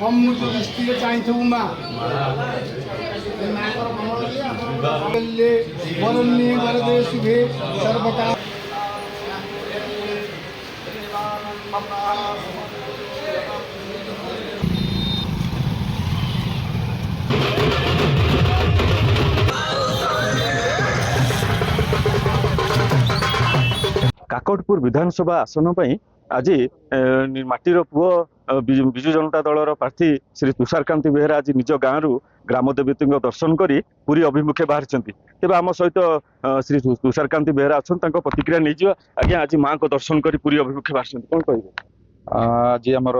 ସମୁଦ୍ର ଦୃଷ୍ଟିରେ ଚାହିଁଥିବୁ ମା ବରଣ୍ୟେ ବରଦେ ଶୁଭେ ସର୍ବକା काकटपुर विधानसभा आसन पर आज माटीर पुओ विजु जनता दलर प्रार्थी श्री तुषारकांति बेहेरा आज निज गाँव ग्रामदेवती दर्शन कर पुरी अभिमुखे बाहरी तेज आम सहित श्री तुषारकांति बेहेरा अच्छा प्रतिक्रिया नहीं आज्ञा आज माँ को दर्शन कर पुरी अभिमुखे बाहरी कौन कहे आज आमर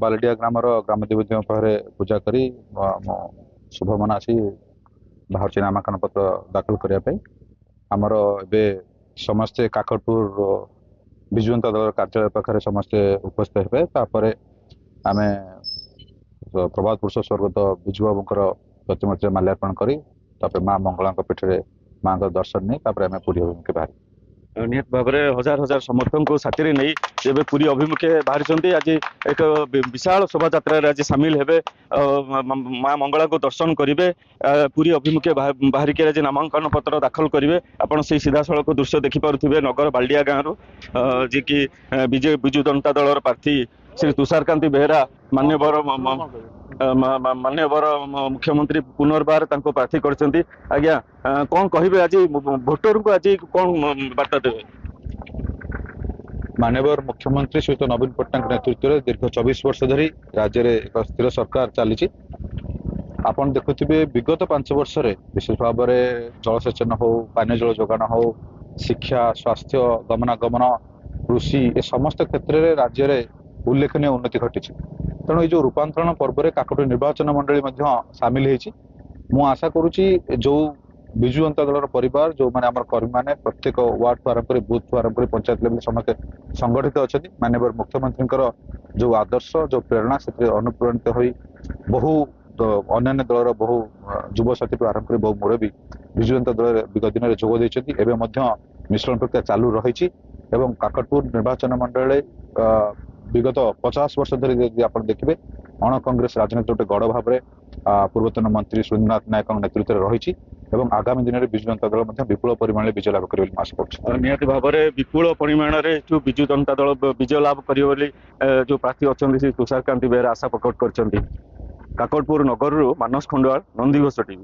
बालडिया ग्रामर ग्रामदेवती पाखे पूजा कर शुभ मना आसी बाहर नामांकन पत्र दाखल करने आमर ए समस्ते काकटपुर विजु जनता दल कार्यालय पाखे समस्ते उपस्थित हे आम प्रभात पुरुष स्वर्गत विजु बाबूर प्रतिमूर्ति माल्यार्पण कर माँ मंगला पीठे माँ का दर्शन नहीं आम पुरी अभिमुखे बाहर निहत भाव में हजार हजार समर्थक को साथी नहीं जब पुरी अभिमुखे बाहरी आज एक विशाल शोभा यात्रा आज सामिल हेबे माँ मंगला को दर्शन करेंगे पुरी अभिमुखे बाहरिक आज नामांकन पत्र दाखल करेंगे आपड़ से सीधा सड़क दृश्य देखिपे नगर बालडिया गाँव जी कि विजु जनता दल प्रार्थी श्री तुषारकांति बेहेरा मान्यवर मुख्यमंत्री पुनर्बार प्रार्थी करछंती आज्ञा कौन कहिबे आज भोटर को आज कौन बार्ता देवे मान्यवर मुख्यमंत्री श्रीयुत नवीन पट्टनायक नेतृत्व में दीर्घ 24 वर्ष धरी राज्य में एक स्थिर सरकार चली आपन देखुथिबे विगत 5 वर्ष विशेष भाव में जलसेचन हो पानी जल जोगाण हो शिक्षा स्वास्थ्य गमनागमन कृषि ए समस्त क्षेत्र में राज्य में उल्लेखनीय उन्नति घटी तेणु ये जो रूपांतरण पर्व में काकटपुर निर्वाचन मंडली सामिल होती मु आशा करुच्ची जो विजु जनता दल परिवार जो मैंने आम कर्मी मैंने प्रत्येक वार्ड ठू आरंभ कर बूथ ठू आरंभ कर पंचायत लेवल समस्त संगठित अच्छा माननीय मुख्यमंत्री जो आदर्श जो प्रेरणा से अनुप्राणित हो बहु अन्य दलर बहु युवसाथी आरंभ कर बहु मुरबी विजु जनता दल विगत दिन में जोग देते मिश्रण प्रक्रिया चालू रही काकटपुर निर्वाचन मंडल विगत 50 वर्ष धरी आप देखिए अण कांग्रेस राजनीति गोटे गढ़ भाव में पूर्वतन मंत्री सुरेंद्रनाथ नायक नेतृत्व में रही आगामी दिन में विजु जनता दल विपुल परिमाण विजय लाभ कर आशा कर निहत भाव में विपुल परिमाण में विजु जनता दल विजय लाभ कर जो प्रार्थी अच्छा श्री तुषारकांति बेहेरा आशा प्रकट कर काकटपुर नगर मानस खंडवाल नंदीघोष टीवी।